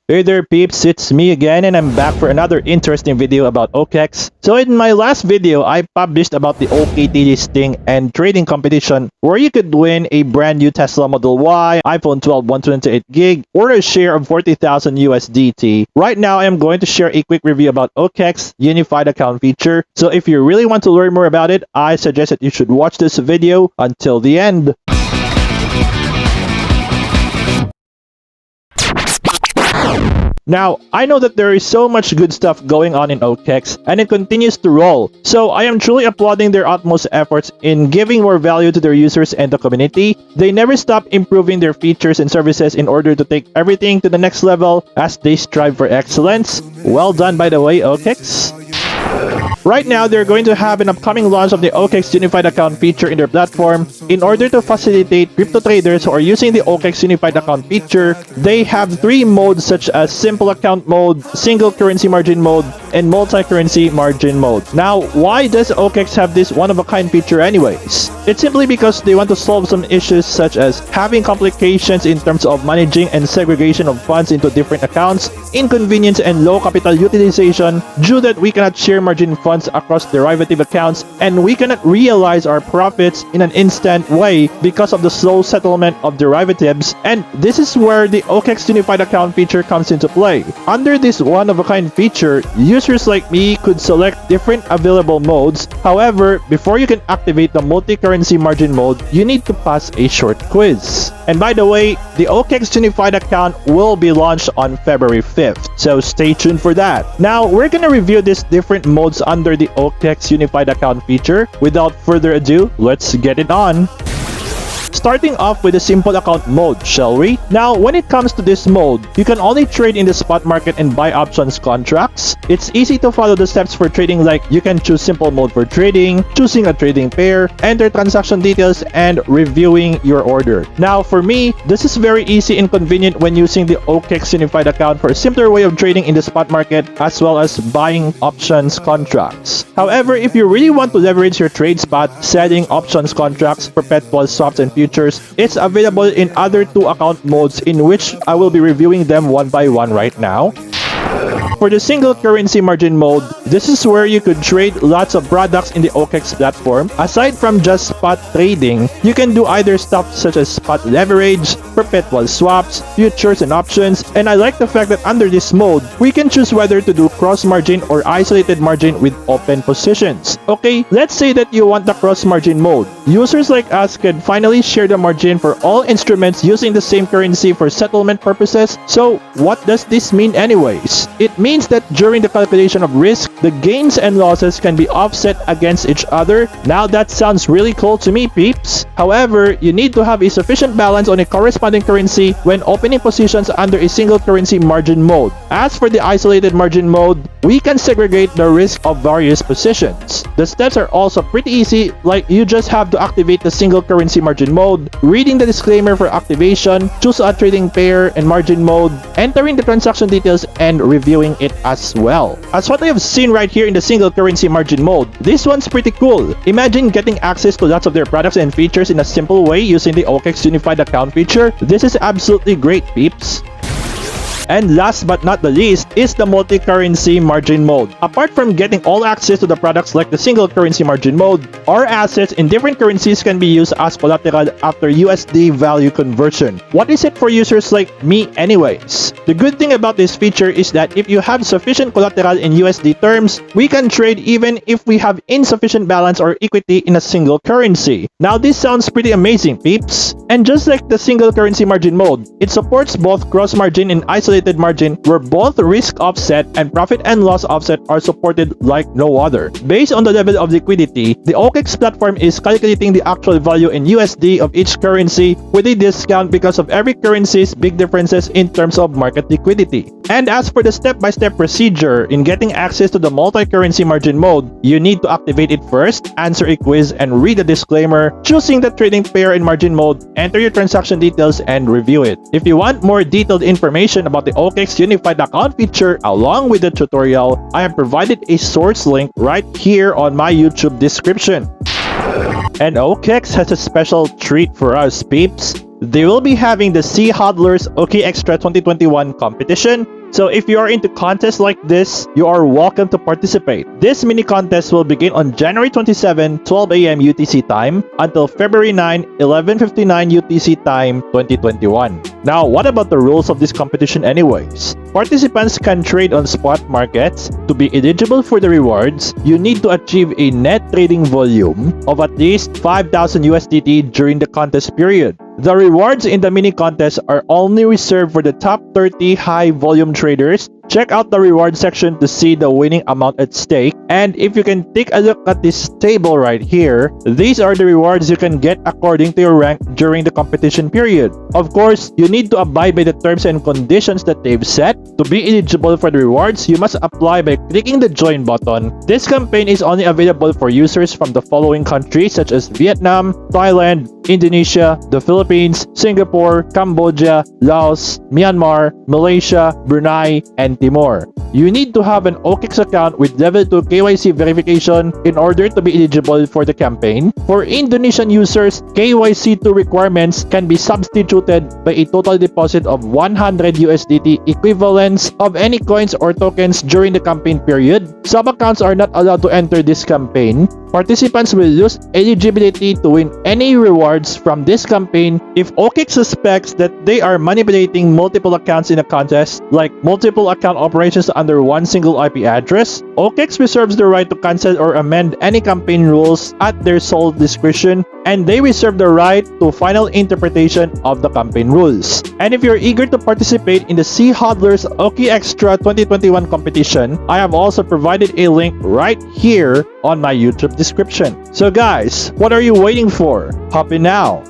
Hey there peeps, it's me again and I'm back for another interesting video about OKEx. So in my last video, I published about the OKT listing and trading competition where you could win a brand new Tesla Model Y, iPhone 12 128GB, or a share of 40,000 USDT. Right now, I am going to share a quick review about OKEx Unified Account feature. So if you really want to learn more about it, I suggest that you should watch this video until the end. Now, I know that there is so much good stuff going on in OKEx, and it continues to roll. So I am truly applauding their utmost efforts in giving more value to their users and the community. They never stop improving their features and services in order to take everything to the next level as they strive for excellence. Well done, by the way, OKEx. Right now, they're going to have an upcoming launch of the OKEx Unified Account feature in their platform. In order to facilitate crypto traders who are using the OKEx Unified Account feature, they have 3 modes such as Simple Account Mode, Single Currency Margin Mode, and Multi-Currency Margin Mode. Now, why does OKEx have this one-of-a-kind feature anyways? It's simply because they want to solve some issues such as having complications in terms of managing and segregation of funds into different accounts, inconvenience and low capital utilization due that we cannot share margin funds across derivative accounts, and we cannot realize our profits in an instant way because of the slow settlement of derivatives. And this is where the OKEx Unified Account feature comes into play. Under this one-of-a-kind feature, users like me could select different available modes. However, before you can activate the multi-currency margin mode, you need to pass a short quiz. And by the way, the OKEx Unified Account will be launched on February 5th, so stay tuned for that. Now, we're gonna review these different modes under the OKEx Unified Account feature. Without further ado, let's get it on. Starting off with the simple account mode, shall we? Now, when it comes to this mode, you can only trade in the spot market and buy options contracts. It's easy to follow the steps for trading, like you can choose simple mode for trading, choosing a trading pair, enter transaction details, and reviewing your order. Now, for me, this is very easy and convenient when using the OKEx Unified Account for a simpler way of trading in the spot market as well as buying options contracts. However, if you really want to leverage your trade spot, selling options contracts, perpetual swaps, and futures, it's available in other 2 account modes in which I will be reviewing them one by one right now. For the single currency margin mode, this is where you could trade lots of products in the OKEx platform. Aside from just spot trading, you can do either stuff such as spot leverage, perpetual swaps, futures, and options. And I like the fact that under this mode, we can choose whether to do cross margin or isolated margin with open positions. Okay, let's say that you want the cross margin mode. Users like us can finally share the margin for all instruments using the same currency for settlement purposes. So what does this mean anyways? It means that during the calculation of risk, the gains and losses can be offset against each other. Now that sounds really cool to me, peeps. However, you need to have a sufficient balance on a corresponding currency when opening positions under a single currency margin mode. As for the isolated margin mode, we can segregate the risk of various positions. The steps are also pretty easy, like you just have to activate the single currency margin mode, reading the disclaimer for activation, choose a trading pair and margin mode, entering the transaction details, and reviewing it as well. As what I have seen right here in the single currency margin mode, this one's pretty cool. Imagine getting access to lots of their products and features in a simple way using the OKEx Unified Account feature. This is absolutely great, peeps. And last but not the least is the multi-currency margin mode. Apart from getting all access to the products like the single currency margin mode, our assets in different currencies can be used as collateral after USD value conversion. What is it for users like me anyways? The good thing about this feature is that if you have sufficient collateral in USD terms, we can trade even if we have insufficient balance or equity in a single currency. Now this sounds pretty amazing, peeps. And just like the single currency margin mode, it supports both cross margin and isolated margin, where both risk offset and profit and loss offset are supported like no other. Based on the level of liquidity, the OKEx platform is calculating the actual value in USD of each currency with a discount because of every currency's big differences in terms of market liquidity. And as for the step-by-step procedure in getting access to the multi-currency margin mode, you need to activate it first, answer a quiz, and read the disclaimer, choosing the trading pair and margin mode, enter your transaction details, and review it. If you want more detailed information about the OKEx Unified Account feature along with the tutorial, I have provided a source link right here on my YouTube description. And OKEx has a special treat for us, peeps. they will be having the SEA Hodlers OKExtra 2021 competition. So if you are into contests like this, you are welcome to participate. This mini contest will begin on January 27, 12 a.m. UTC time until February 9, 11:59 UTC time 2021. Now, what about the rules of this competition anyways? Participants can trade on spot markets. To be eligible for the rewards, you need to achieve a net trading volume of at least 5,000 USDT during the contest period. The rewards in the mini contest are only reserved for the top 30 high volume traders. Check out the reward section to see the winning amount at stake. And if you can take a look at this table right here, these are the rewards you can get according to your rank during the competition period. Of course, you need to abide by the terms and conditions that they've set. To be eligible for the rewards, you must apply by clicking the join button. This campaign is only available for users from the following countries such as Vietnam, Thailand, Indonesia, the Philippines, Singapore, Cambodia, Laos, Myanmar, Malaysia, Brunei, and Timor. You need to have an OKEx account with level 2 KYC verification in order to be eligible for the campaign. For Indonesian users, KYC 2 requirements can be substituted by a total deposit of 100 USDT equivalents of any coins or tokens during the campaign period. Sub-accounts are not allowed to enter this campaign. Participants will lose eligibility to win any rewards from this campaign if OKEx suspects that they are manipulating multiple accounts in a contest, like multiple account operations under one single IP address. OKEx reserves the right to cancel or amend any campaign rules at their sole discretion, and they reserve the right to final interpretation of the campaign rules. And if you're eager to participate in the SEA Hodlers OKExtra 2021 competition, I have also provided a link right here on my YouTube description. So guys, what are you waiting for? Hop in now!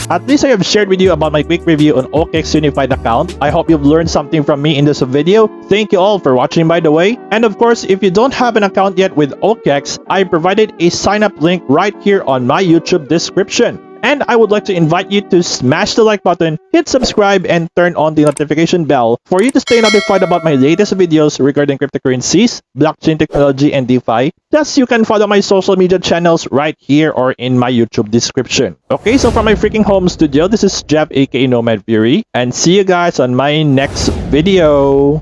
At least I have shared with you about my quick review on OKEx Unified Account. I hope you've learned something from me in this video. Thank you all for watching, by the way. And of course, if you don't have an account yet with OKEx, I provided a sign up link right here on my YouTube description. And I would like to invite you to smash the like button, hit subscribe, and turn on the notification bell for you to stay notified about my latest videos regarding cryptocurrencies, blockchain technology, and DeFi. Plus, you can follow my social media channels right here or in my YouTube description. Okay, so from my freaking home studio, this is Jeff aka Nomad Fury, and see you guys on my next video.